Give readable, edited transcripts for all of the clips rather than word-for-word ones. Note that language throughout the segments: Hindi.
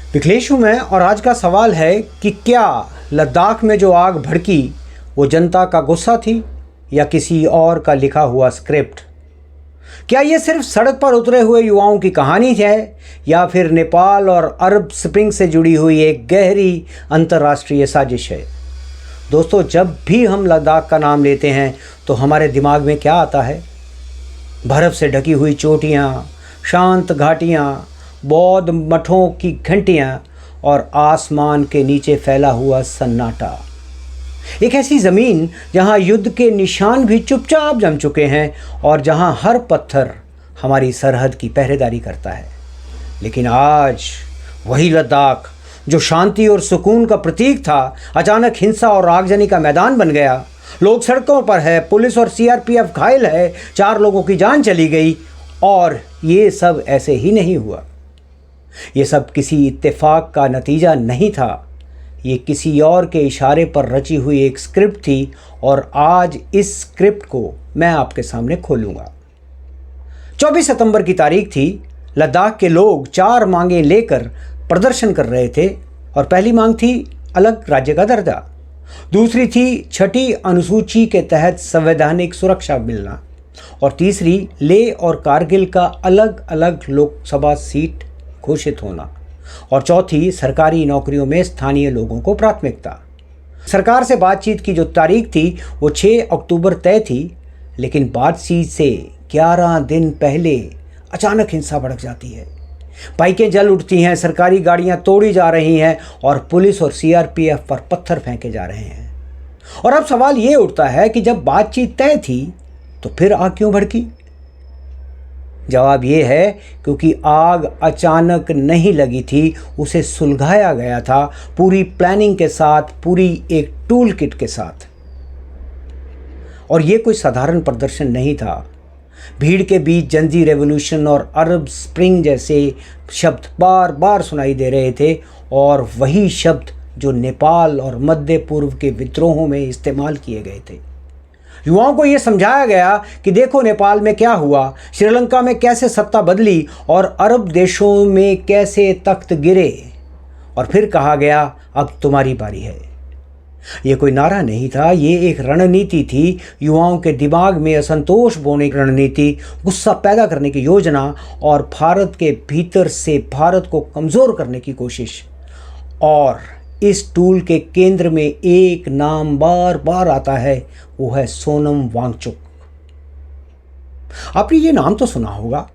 विकलेश हूँ मैं और आज का सवाल है कि क्या लद्दाख में जो आग भड़की वो जनता का गुस्सा थी या किसी और का लिखा हुआ स्क्रिप्ट। क्या ये सिर्फ सड़क पर उतरे हुए युवाओं की कहानी है या फिर नेपाल और अरब स्प्रिंग से जुड़ी हुई एक गहरी अंतर्राष्ट्रीय साजिश है। दोस्तों, जब भी हम लद्दाख का नाम लेते हैं तो हमारे दिमाग में क्या आता है? बर्फ़ से ढकी हुई चोटियाँ, शांत घाटियाँ, बौद्ध मठों की घंटियाँ और आसमान के नीचे फैला हुआ सन्नाटा। एक ऐसी ज़मीन जहाँ युद्ध के निशान भी चुपचाप जम चुके हैं और जहाँ हर पत्थर हमारी सरहद की पहरेदारी करता है। लेकिन आज वही लद्दाख जो शांति और सुकून का प्रतीक था, अचानक हिंसा और आगजनी का मैदान बन गया। लोग सड़कों पर है, पुलिस और सीआरपीएफ घायल है, 4 लोगों की जान चली गई। और ये सब ऐसे ही नहीं हुआ। ये सब किसी इत्तेफाक का नतीजा नहीं था। ये किसी और के इशारे पर रची हुई एक स्क्रिप्ट थी और आज इस स्क्रिप्ट को मैं आपके सामने खोलूँगा। 24 सितंबर की तारीख थी। लद्दाख के लोग 4 मांगें लेकर प्रदर्शन कर रहे थे और पहली मांग थी अलग राज्य का दर्जा, दूसरी थी 6ठी अनुसूची के तहत संवैधानिक सुरक्षा मिलना और तीसरी लेह और कारगिल का अलग अलग लोकसभा सीट घोषित होना और चौथी सरकारी नौकरियों में स्थानीय लोगों को प्राथमिकता। सरकार से बातचीत की जो तारीख थी वो 6 अक्टूबर तय थी, लेकिन बातचीत से 11 दिन पहले अचानक हिंसा भड़क जाती है। बाइकें जल उठती हैं, सरकारी गाड़ियां तोड़ी जा रही हैं और पुलिस और सीआरपीएफ पर पत्थर फेंके जा रहे हैं। और अब सवाल ये उठता है कि जब बातचीत तय थी तो फिर आग क्यों भड़की? जवाब ये है क्योंकि आग अचानक नहीं लगी थी, उसे सुलझाया गया था पूरी प्लानिंग के साथ, पूरी एक टूल किट के साथ। और ये कोई साधारण प्रदर्शन नहीं था। भीड़ के बीच जंजी रेवोल्यूशन और अरब स्प्रिंग जैसे शब्द बार बार सुनाई दे रहे थे और वही शब्द जो नेपाल और मध्य पूर्व के विद्रोहों में इस्तेमाल किए गए थे। युवाओं को यह समझाया गया कि देखो नेपाल में क्या हुआ, श्रीलंका में कैसे सत्ता बदली और अरब देशों में कैसे तख्त गिरे। और फिर कहा गया अब तुम्हारी बारी है। ये कोई नारा नहीं था, ये एक रणनीति थी। युवाओं के दिमाग में असंतोष बोने की रणनीति, गुस्सा पैदा करने की योजना और भारत के भीतर से भारत को कमज़ोर करने की कोशिश। और इस टूल के केंद्र में एक नाम बार बार आता है, वो है सोनम वांगचुक। आपने ये नाम तो सुना होगा।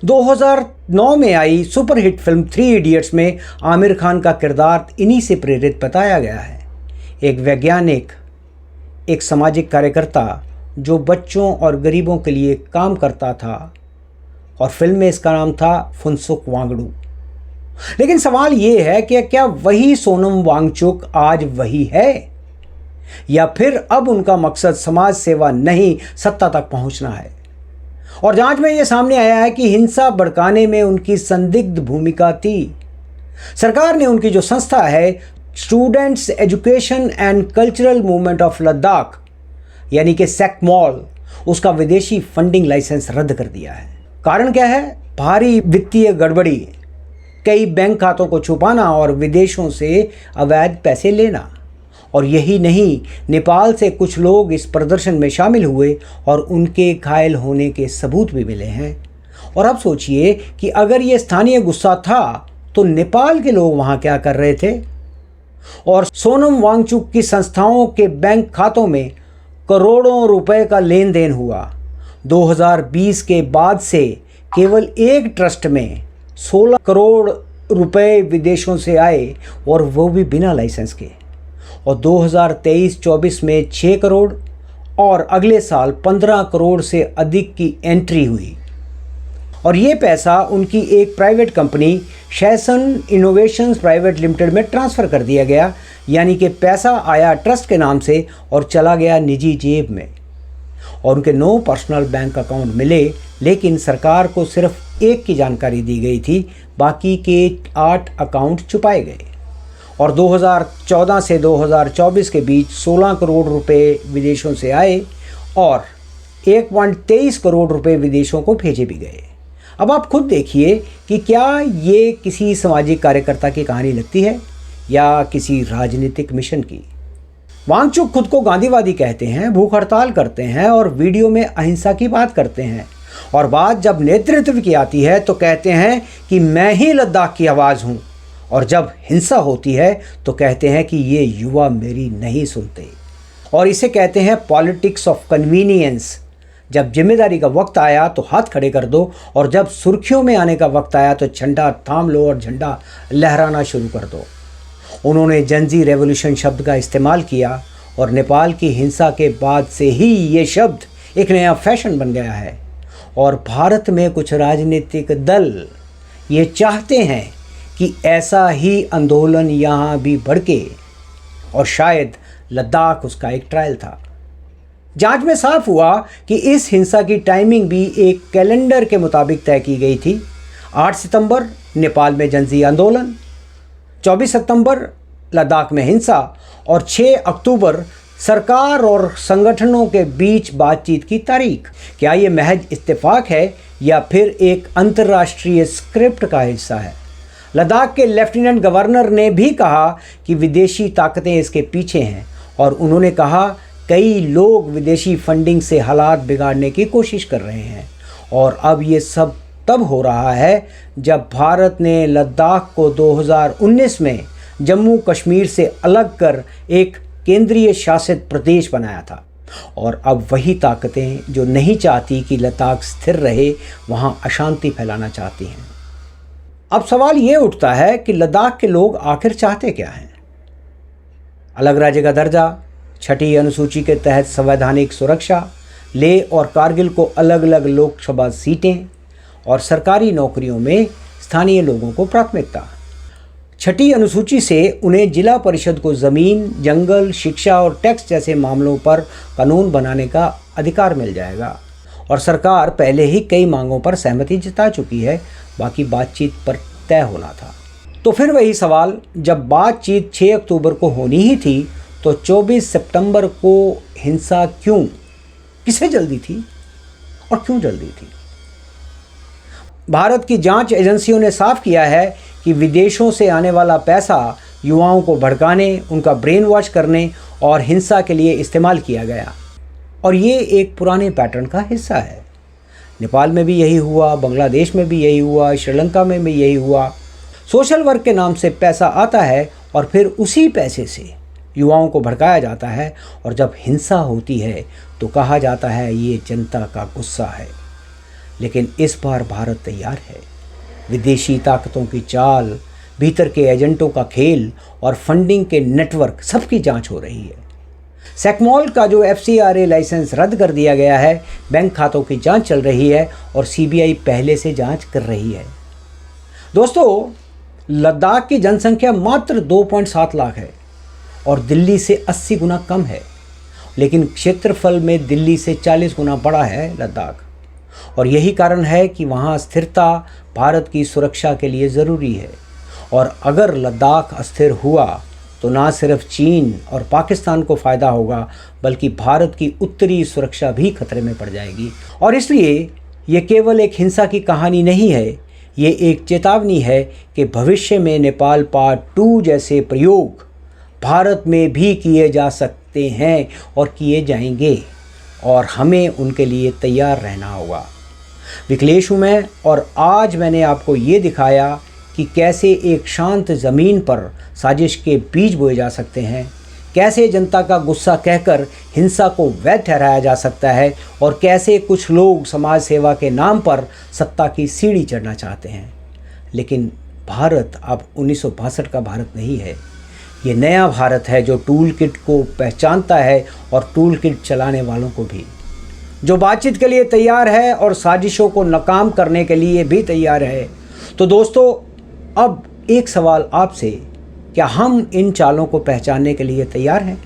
2009 में आई सुपरहिट फिल्म 3 इडियट्स में आमिर खान का किरदार इन्हीं से प्रेरित बताया गया है। एक वैज्ञानिक, एक सामाजिक कार्यकर्ता जो बच्चों और गरीबों के लिए काम करता था और फिल्म में इसका नाम था फुनसुक वांगडू। लेकिन सवाल ये है कि क्या वही सोनम वांगचुक आज वही है या फिर अब उनका मकसद समाज सेवा नहीं, सत्ता तक पहुंचना है। और जांच में यह सामने आया है कि हिंसा भड़काने में उनकी संदिग्ध भूमिका थी। सरकार ने उनकी जो संस्था है students education and cultural movement of Ladakh यानी कि सेक्मॉल, उसका विदेशी फंडिंग लाइसेंस रद्द कर दिया है। कारण क्या है? भारी वित्तीय गड़बड़ी, कई बैंक खातों को छुपाना और विदेशों से अवैध पैसे लेना। और यही नहीं, नेपाल से कुछ लोग इस प्रदर्शन में शामिल हुए और उनके घायल होने के सबूत भी मिले हैं। और अब सोचिए कि अगर ये स्थानीय गुस्सा था तो नेपाल के लोग वहाँ क्या कर रहे थे। और सोनम वांगचुक की संस्थाओं के बैंक खातों में करोड़ों रुपए का लेन देन हुआ। 2020 के बाद से केवल एक ट्रस्ट में 16 करोड़ रुपए विदेशों से आए और वो भी बिना लाइसेंस के। और 2023-24 में 6 करोड़ और अगले साल 15 करोड़ से अधिक की एंट्री हुई। और ये पैसा उनकी एक प्राइवेट कंपनी शैसन इनोवेशंस प्राइवेट लिमिटेड में ट्रांसफ़र कर दिया गया। यानी कि पैसा आया ट्रस्ट के नाम से और चला गया निजी जेब में। और उनके 9 पर्सनल बैंक अकाउंट मिले, लेकिन सरकार को सिर्फ एक की जानकारी दी गई थी, बाकी के 8 अकाउंट छुपाए गए। और 2014 से 2024 के बीच 16 करोड़ रुपए विदेशों से आए और 1.23 करोड़ रुपए विदेशों को भेजे भी गए। अब आप खुद देखिए कि क्या ये किसी सामाजिक कार्यकर्ता की कहानी लगती है या किसी राजनीतिक मिशन की। वांगचुक खुद को गांधीवादी कहते हैं, भूख हड़ताल करते हैं और वीडियो में अहिंसा की बात करते हैं, और बात जब नेतृत्व की आती है तो कहते हैं कि मैं ही लद्दाख की आवाज़ हूँ, और जब हिंसा होती है तो कहते हैं कि ये युवा मेरी नहीं सुनते, और इसे कहते हैं पॉलिटिक्स ऑफ कन्वीनियंस। जब जिम्मेदारी का वक्त आया तो हाथ खड़े कर दो, और जब सुर्खियों में आने का वक्त आया तो झंडा थाम लो और झंडा लहराना शुरू कर दो। उन्होंने जनजी रेवोल्यूशन शब्द का इस्तेमाल किया, और नेपाल की हिंसा के बाद से ही ये शब्द एक नया फैशन बन गया है। और भारत में कुछ राजनीतिक दल ये चाहते हैं कि ऐसा ही आंदोलन यहाँ भी भड़के, और शायद लद्दाख उसका एक ट्रायल था। जांच में साफ हुआ कि इस हिंसा की टाइमिंग भी एक कैलेंडर के मुताबिक तय की गई थी। 8 सितंबर नेपाल में जनजी आंदोलन, 24 सितंबर लद्दाख में हिंसा, और 6 अक्टूबर सरकार और संगठनों के बीच बातचीत की तारीख। क्या ये महज इत्तेफाक है या फिर एक अंतर्राष्ट्रीय स्क्रिप्ट का हिस्सा है? लद्दाख के लेफ्टिनेंट गवर्नर ने भी कहा कि विदेशी ताकतें इसके पीछे हैं, और उन्होंने कहा कई लोग विदेशी फंडिंग से हालात बिगाड़ने की कोशिश कर रहे हैं। और अब ये सब तब हो रहा है जब भारत ने लद्दाख को 2019 में जम्मू कश्मीर से अलग कर एक केंद्रीय शासित प्रदेश बनाया था, और अब वही ताकतें जो नहीं चाहती कि लद्दाख स्थिर रहे वहाँ अशांति फैलाना चाहती हैं। अब सवाल ये उठता है कि लद्दाख के लोग आखिर चाहते क्या हैं? अलग राज्य का दर्जा, छठी अनुसूची के तहत संवैधानिक सुरक्षा, लेह और कारगिल को अलग अलग लोकसभा सीटें, और सरकारी नौकरियों में स्थानीय लोगों को प्राथमिकता। छठी अनुसूची से उन्हें जिला परिषद को ज़मीन, जंगल, शिक्षा और टैक्स जैसे मामलों पर कानून बनाने का अधिकार मिल जाएगा, और सरकार पहले ही कई मांगों पर सहमति जता चुकी है, बाकी बातचीत पर तय होना था। तो फिर वही सवाल, जब बातचीत 6 अक्टूबर को होनी ही थी तो 24 सितंबर को हिंसा क्यों? किसे जल्दी थी और क्यों जल्दी थी? भारत की जांच एजेंसियों ने साफ किया है कि विदेशों से आने वाला पैसा युवाओं को भड़काने, उनका ब्रेन वॉश करने और हिंसा के लिए इस्तेमाल किया गया, और ये एक पुराने पैटर्न का हिस्सा है। नेपाल में भी यही हुआ, बांग्लादेश में भी यही हुआ, श्रीलंका में भी यही हुआ। सोशल वर्क के नाम से पैसा आता है और फिर उसी पैसे से युवाओं को भड़काया जाता है, और जब हिंसा होती है तो कहा जाता है ये जनता का गुस्सा है। लेकिन इस बार भारत तैयार है। विदेशी ताकतों की चाल, भीतर के एजेंटों का खेल और फंडिंग के नेटवर्क, सबकी जांच हो रही है। सेकमॉल का जो FCRA लाइसेंस रद्द कर दिया गया है, बैंक खातों की जांच चल रही है और CBI पहले से जांच कर रही है। दोस्तों, लद्दाख की जनसंख्या मात्र 2.7 लाख है और दिल्ली से 80 गुना कम है, लेकिन क्षेत्रफल में दिल्ली से 40 गुना बड़ा है लद्दाख, और यही कारण है कि वहाँ स्थिरता भारत की सुरक्षा के लिए ज़रूरी है। और अगर लद्दाख अस्थिर हुआ तो ना सिर्फ चीन और पाकिस्तान को फ़ायदा होगा, बल्कि भारत की उत्तरी सुरक्षा भी खतरे में पड़ जाएगी। और इसलिए ये केवल एक हिंसा की कहानी नहीं है, ये एक चेतावनी है कि भविष्य में नेपाल पार्ट 2 जैसे प्रयोग भारत में भी किए जा सकते हैं और किए जाएंगे, और हमें उनके लिए तैयार रहना होगा। विकलेश हूँ मैं, और आज मैंने आपको ये दिखाया कि कैसे एक शांत ज़मीन पर साजिश के बीज बोए जा सकते हैं, कैसे जनता का गुस्सा कहकर हिंसा को वैध ठहराया जा सकता है, और कैसे कुछ लोग समाज सेवा के नाम पर सत्ता की सीढ़ी चढ़ना चाहते हैं। लेकिन भारत अब 1962 का भारत नहीं है। ये नया भारत है जो टूल किट को पहचानता है और टूल किट चलाने वालों को भी, जो बातचीत के लिए तैयार है और साजिशों को नाकाम करने के लिए भी तैयार है। तो दोस्तों, अब एक सवाल आपसे, क्या हम इन चालों को पहचानने के लिए तैयार हैं?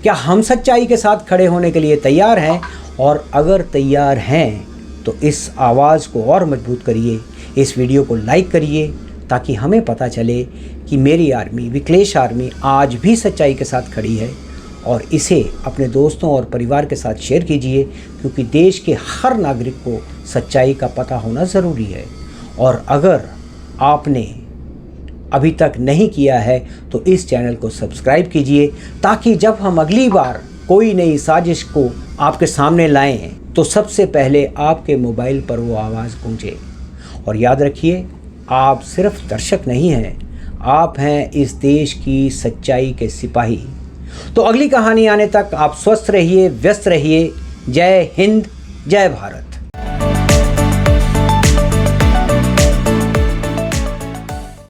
क्या हम सच्चाई के साथ खड़े होने के लिए तैयार हैं? और अगर तैयार हैं तो इस आवाज़ को और मजबूत करिए, इस वीडियो को लाइक करिए, ताकि हमें पता चले कि मेरी आर्मी, विकलेश आर्मी, आज भी सच्चाई के साथ खड़ी है और इसे अपने दोस्तों और परिवार के साथ शेयर कीजिए, क्योंकि देश के हर नागरिक को सच्चाई का पता होना ज़रूरी है। और अगर आपने अभी तक नहीं किया है तो इस चैनल को सब्सक्राइब कीजिए, ताकि जब हम अगली बार कोई नई साजिश को आपके सामने लाएं तो सबसे पहले आपके मोबाइल पर वो आवाज़ गूंजे। और याद रखिए, आप सिर्फ दर्शक नहीं हैं, आप हैं इस देश की सच्चाई के सिपाही। तो अगली कहानी आने तक आप स्वस्थ रहिए, व्यस्त रहिए। जय हिंद, जय भारत।